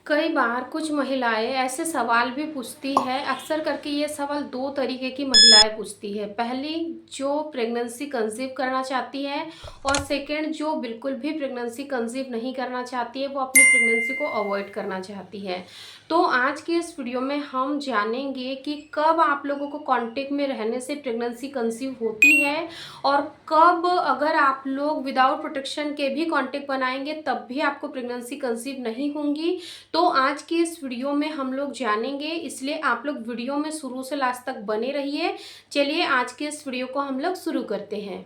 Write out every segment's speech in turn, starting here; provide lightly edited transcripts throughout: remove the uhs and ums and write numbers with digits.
कई बार कुछ महिलाएं ऐसे सवाल भी पूछती है। अक्सर करके ये सवाल दो तरीके की महिलाएं पूछती है। पहली जो प्रेगनेंसी कंसीव करना चाहती है, और सेकंड जो बिल्कुल भी प्रेगनेंसी कंसीव नहीं करना चाहती है, वो अपनी प्रेगनेंसी को अवॉइड करना चाहती है। तो आज के इस वीडियो में हम जानेंगे कि कब आप लोगों को कांटेक्ट में रहने से प्रेगनेंसी कंसीव होती है, और कब अगर आप लोग विदाउट प्रोटेक्शन के भी कांटेक्ट बनाएंगे तब भी आपको प्रेगनेंसी कंसीव नहीं होंगी। तो आज की इस वीडियो में हम लोग जानेंगे, इसलिए आप लोग वीडियो में शुरू से लास्ट तक बने रहिए। चलिए आज के इस वीडियो को हम लोग शुरू करते हैं।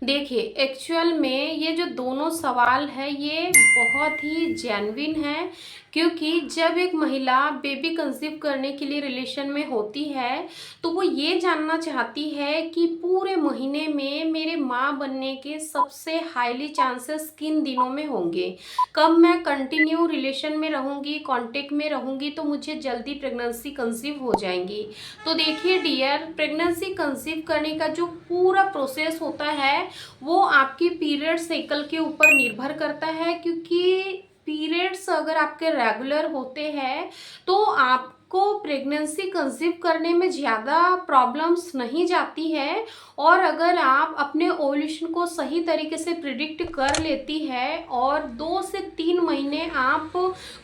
देखिए, एक्चुअल में ये जो दोनों सवाल है ये बहुत ही जेन्युइन है, क्योंकि जब एक महिला बेबी कंसीव करने के लिए रिलेशन में होती है तो वो ये जानना चाहती है कि पूरे महीने में मेरे माँ बनने के सबसे हाईली चांसेस किन दिनों में होंगे, कब मैं कंटिन्यू रिलेशन में रहूँगी, कांटेक्ट में रहूँगी तो मुझे जल्दी प्रेगनेंसी कंसीव हो जाएंगी। तो देखिए डियर, प्रेगनेंसी कंसीव करने का जो पूरा प्रोसेस होता है वो आपकी पीरियड साइकिल के ऊपर निर्भर करता है, क्योंकि पीरियड्स अगर आपके रेगुलर होते हैं तो आपको प्रेगनेंसी कंसीव करने में ज़्यादा प्रॉब्लम्स नहीं जाती है। और अगर आप अपने ओव्यूलेशन को सही तरीके से प्रिडिक्ट कर लेती है और 2 से 3 महीने आप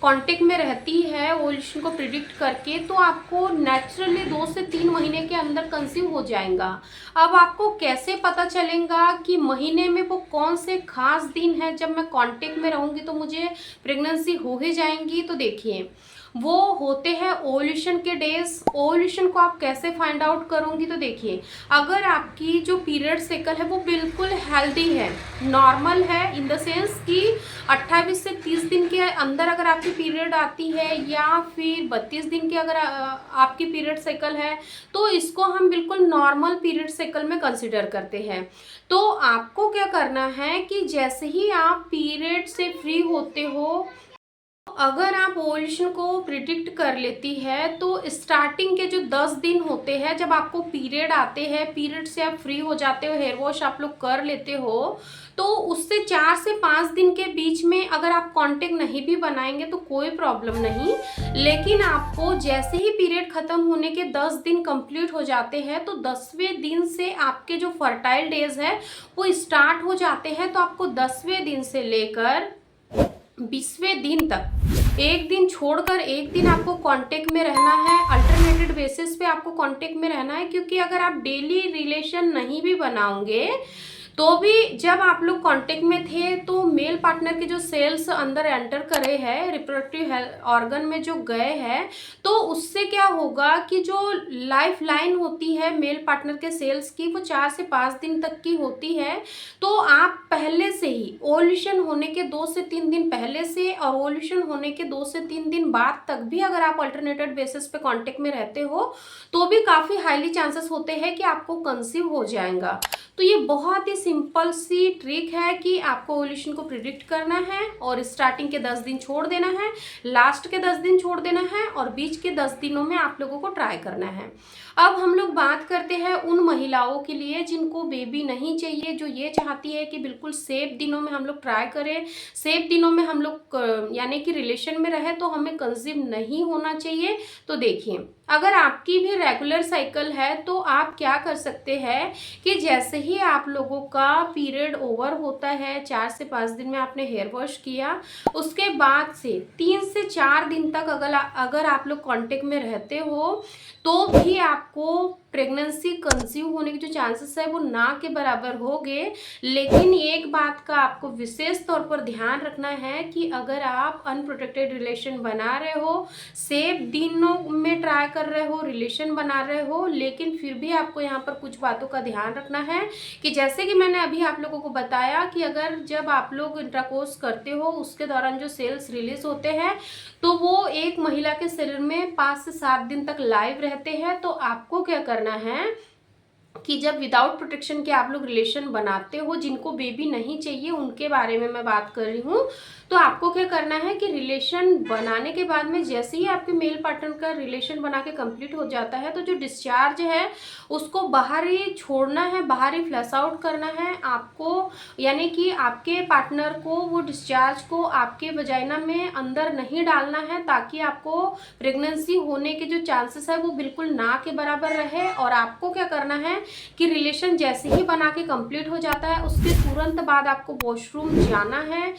कांटेक्ट में रहती है ओव्यूलेशन को प्रिडिक्ट करके, तो आपको नेचुरली 2 से 3 महीने के अंदर कंसीव हो जाएगा। अब आपको कैसे पता चलेगा कि महीने में वो कौन से खास दिन है जब मैं कांटेक्ट में रहूँगी तो मुझे प्रेगनेंसी हो ही जाएंगी? तो देखिए, वो होते हैं ओव्यूलेशन के डेज। ओव्यूलेशन को आप कैसे फाइंड आउट करूँगी? तो देखिए, अगर आपकी जो पीरियड साइकिल है वो बिल्कुल हेल्दी है, नॉर्मल है, इन द सेंस कि 28 से 30 दिन के अंदर अगर आपकी पीरियड आती है या फिर 32 दिन की अगर आपकी पीरियड साइकिल है, तो इसको हम बिल्कुल नॉर्मल पीरियड साइकिल में कंसिडर करते हैं। तो आपको क्या करना है कि जैसे ही आप पीरियड से फ्री होते हो, अगर आप ओव्यूलेशन को प्रिडिक्ट कर लेती है तो स्टार्टिंग के जो 10 दिन होते हैं जब आपको पीरियड आते हैं, पीरियड से आप फ्री हो जाते हो, हेयर वॉश आप लोग कर लेते हो, तो उससे 4 से 5 दिन के बीच में अगर आप कांटेक्ट नहीं भी बनाएंगे तो कोई प्रॉब्लम नहीं। लेकिन आपको जैसे ही पीरियड खत्म होने के 10 दिन कंप्लीट हो जाते हैं तो 10वें दिन से आपके जो फर्टाइल डेज है वो स्टार्ट हो जाते हैं। तो आपको 10वें दिन से लेकर 20वें दिन तक एक दिन छोड़कर एक दिन आपको कांटेक्ट में रहना है, अल्टरनेटेड बेसिस पे आपको कांटेक्ट में रहना है। क्योंकि अगर आप डेली रिलेशन नहीं भी बनाओगे तो भी जब आप लोग कांटेक्ट में थे तो मेल पार्टनर के जो सेल्स अंदर एंटर करे हैं, रिप्रोडक्टिव ऑर्गन में जो गए हैं, तो उससे क्या होगा कि जो लाइफ लाइन होती है मेल पार्टनर के सेल्स की वो 4 से 5 दिन तक की होती है। तो आप पहले से ही ओव्यूलेशन होने के 2 से 3 दिन पहले से और ओव्यूलेशन होने के 2 से 3 दिन बाद तक भी अगर आप अल्टरनेटेड बेसिस पे कांटेक्ट में रहते हो तो भी काफ़ी हाईली चांसेस होते हैं कि आपको कंसीव हो जाएगा। तो ये बहुत ही सिंपल सी ट्रिक है कि आपको ओव्यूलेशन को प्रिडिक्ट करना है और स्टार्टिंग के 10 दिन छोड़ देना है, लास्ट के 10 दिन छोड़ देना है और बीच के 10 दिनों में आप लोगों को ट्राई करना है। अब हम लोग बात करते हैं उन महिलाओं के लिए जिनको बेबी नहीं चाहिए, जो ये चाहती है कि बिल्कुल सेफ दिनों में हम लोग ट्राई करें, सेफ दिनों में हम लोग यानी कि रिलेशन में रहे तो हमें कंसीव नहीं होना चाहिए। तो देखिए, अगर आपकी भी रेगुलर साइकिल है तो आप क्या कर सकते हैं कि जैसे ही आप लोगों का पीरियड ओवर होता है, 4 से 5 दिन में आपने हेयर वॉश किया, उसके बाद से 3 से 4 दिन तक अगर आप लोग कांटेक्ट में रहते हो तो भी आपको प्रेगनेंसी कंसीव होने के जो चांसेस है वो ना के बराबर होंगे। लेकिन एक बात का आपको विशेष तौर पर ध्यान रखना है कि अगर आप अनप्रोटेक्टेड रिलेशन बना रहे हो, सेफ दिनों में ट्राई कर रहे हो, रिलेशन बना रहे हो, लेकिन फिर भी आपको यहाँ पर कुछ बातों का ध्यान रखना है कि जैसे कि मैंने अभी आप लोगों को बताया कि अगर जब आप लोग इंटरकोर्स करते हो उसके दौरान जो सेल्स रिलीज होते हैं तो वो एक महिला के शरीर में 5 से 7 दिन तक लाइव रहते हैं। तो आपको क्या करना है कि जब विदाउट प्रोटेक्शन के आप लोग रिलेशन बनाते हो, जिनको बेबी नहीं चाहिए उनके बारे में मैं बात कर रही हूँ, तो आपको क्या करना है कि रिलेशन बनाने के बाद में जैसे ही आपके मेल पार्टनर का रिलेशन बना के कंप्लीट हो जाता है, तो जो डिस्चार्ज है उसको बाहर ही छोड़ना है, बाहर ही फ्लैश आउट करना है आपको, यानी कि आपके पार्टनर को वो डिस्चार्ज को आपके वजाइना में अंदर नहीं डालना है, ताकि आपको प्रेगनेंसी होने के जो चांसेस है वो बिल्कुल ना के बराबर रहे। और आपको क्या करना है कि रिलेशन जैसे ही बना के कंप्लीट हो जाता है, उसके तुरंत बाद आपको वॉशरूम जाना है,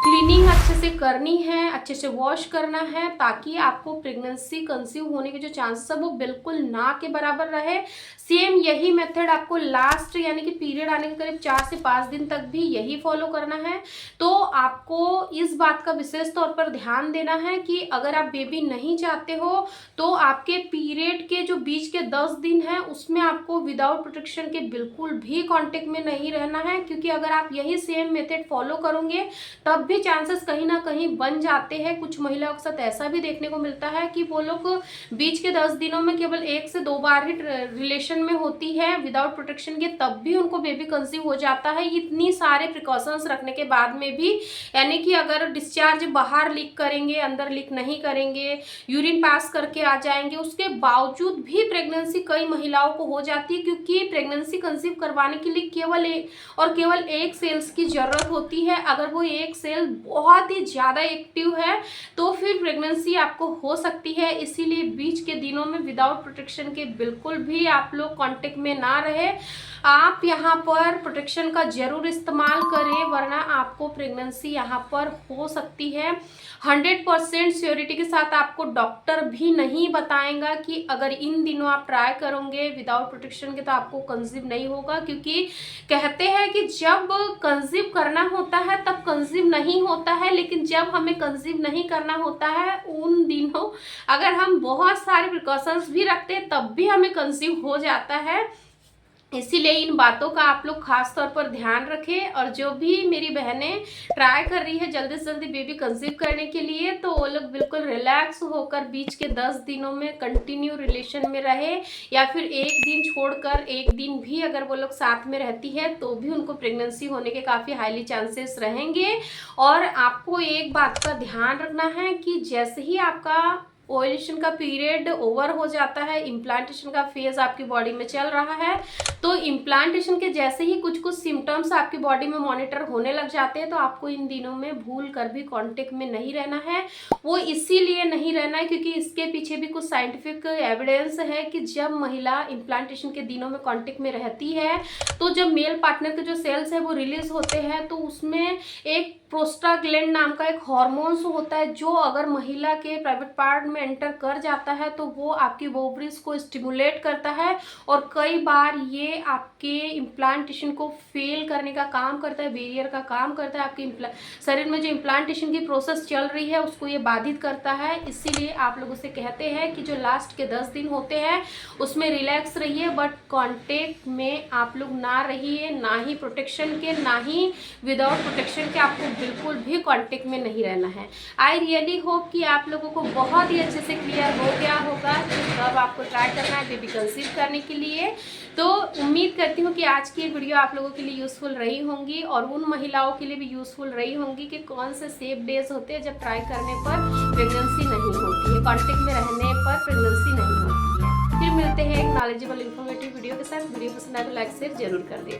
क्लीनिंग अच्छे से करनी है, अच्छे से वॉश करना है, ताकि आपको प्रेगनेंसी कंसीव होने के जो चांसेस है वो बिल्कुल ना के बराबर रहे। सेम यही मेथड आपको लास्ट यानी कि पीरियड आने के करीब 4 से 5 दिन तक भी यही फॉलो करना है। तो आपको इस बात का विशेष तौर पर ध्यान देना है कि अगर आप बेबी नहीं चाहते हो, तो आपके पीरियड के जो बीच के 10 दिन है उसमें आपको विदाउट प्रोटेक्शन के बिल्कुल भी कांटेक्ट में नहीं रहना है, क्योंकि अगर आप यही सेम मेथड फॉलो करोगे तब भी चांसेस कहीं ना कहीं बन जाते हैं। कुछ महिलाओं के साथ ऐसा भी देखने को मिलता है कि वो लोग बीच के 10 दिनों में केवल 1 से 2 बार ही रिलेशन में होती है विदाउट प्रोटेक्शन के, तब भी उनको बेबी कंसीव हो जाता है। इतनी सारे प्रिकॉशंस रखने के बाद में भी, यानी कि अगर डिस्चार्ज बाहर लीक करेंगे, अंदर लीक नहीं करेंगे, यूरिन पास करके आ जाएंगे, उसके बावजूद भी प्रेगनेंसी कई महिलाओं को हो जाती है, क्योंकि प्रेगनेंसी कंसीव करवाने के लिए केवल एक सेल्स की जरूरत होती है। अगर वो एक सेल बहुत ही ज़्यादा एक्टिव है तो फिर प्रेगनेंसी आपको हो सकती है। इसीलिए बीच के दिनों में विदाउट प्रोटेक्शन के बिल्कुल भी आप लोग कांटेक्ट में ना रहे। आप यहाँ पर प्रोटेक्शन का जरूर इस्तेमाल करें, वरना आपको प्रेगनेंसी यहाँ पर हो सकती है। 100% श्योरिटी के साथ आपको डॉक्टर भी नहीं बताएगा कि अगर इन दिनों आप ट्राई करोगे विदाउट प्रोटेक्शन के तो आपको कंसीव नहीं होगा, क्योंकि कहते हैं कि जब कंसीव करना होता है तब कंसीव नहीं होता है, लेकिन जब हमें कंसीव नहीं करना होता है उन दिनों अगर हम बहुत सारे प्रिकॉशंस भी रखते हैं तब भी हमें कंसीव हो जाता है। इसीलिए इन बातों का आप लोग खास तौर पर ध्यान रखें। और जो भी मेरी बहनें ट्राई कर रही है जल्दी से जल्दी बेबी कंसीव करने के लिए, तो वो लोग बिल्कुल रिलैक्स होकर बीच के 10 दिनों में कंटिन्यू रिलेशन में रहे, या फिर एक दिन छोड़कर एक दिन भी अगर वो लोग साथ में रहती है तो भी उनको प्रेगनेंसी होने के काफ़ी हाईली चांसेस रहेंगे। और आपको एक बात का ध्यान रखना है कि जैसे ही आपका ओव्यूलेशन का पीरियड ओवर हो जाता है, इम्प्लांटेशन का फेज आपकी बॉडी में चल रहा है, तो इम्प्लांटेशन के जैसे ही कुछ सिम्टम्स आपकी बॉडी में मॉनिटर होने लग जाते हैं, तो आपको इन दिनों में भूल कर भी कांटेक्ट में नहीं रहना है। वो इसीलिए नहीं रहना है क्योंकि इसके पीछे भी कुछ साइंटिफिक एविडेंस है कि जब महिला इम्प्लांटेशन के दिनों में कांटेक्ट में रहती है, तो जब मेल पार्टनर के जो सेल्स है वो रिलीज होते हैं, तो उसमें एक प्रोस्टाग्लैंड नाम का एक हार्मोन्स होता है, जो अगर महिला के प्राइवेट पार्ट में एंटर कर जाता है तो वो आपकी ओवरीज को स्टिमुलेट करता है, और कई बार ये आपके इम्प्लांटेशन को फेल करने का काम करता है, बैरियर का काम करता है। आपके शरीर में जो इम्प्लांटेशन की प्रोसेस चल रही है उसको ये बाधित करता है। इसीलिए आप लोगों से कहते हैं कि जो लास्ट के 10 दिन होते हैं उसमें रिलैक्स रहिए, बट कॉन्टेक्ट में आप लोग ना रहिए, ना ही प्रोटेक्शन के, ना ही विदाउट प्रोटेक्शन के आपको बिल्कुल भी कांटेक्ट में नहीं रहना है। आई रियली होप कि आप लोगों को बहुत ही अच्छे से क्लियर हो गया होगा कि कब आपको ट्राई करना है बेबी कंसीव करने के लिए। तो उम्मीद करती हूँ कि आज की वीडियो आप लोगों के लिए यूज़फुल रही होंगी, और उन महिलाओं के लिए भी यूज़फुल रही होंगी कि कौन से सेफ डेज होते हैं जब ट्राई करने पर प्रेगनेंसी नहीं होती है, कांटेक्ट में रहने पर प्रेगनेंसी नहीं होती है। फिर मिलते हैं एक नॉलेजेबल इन्फॉर्मेटिव वीडियो के साथ। वीडियो पसंद आए तो लाइक शेयर जरूर कर दें।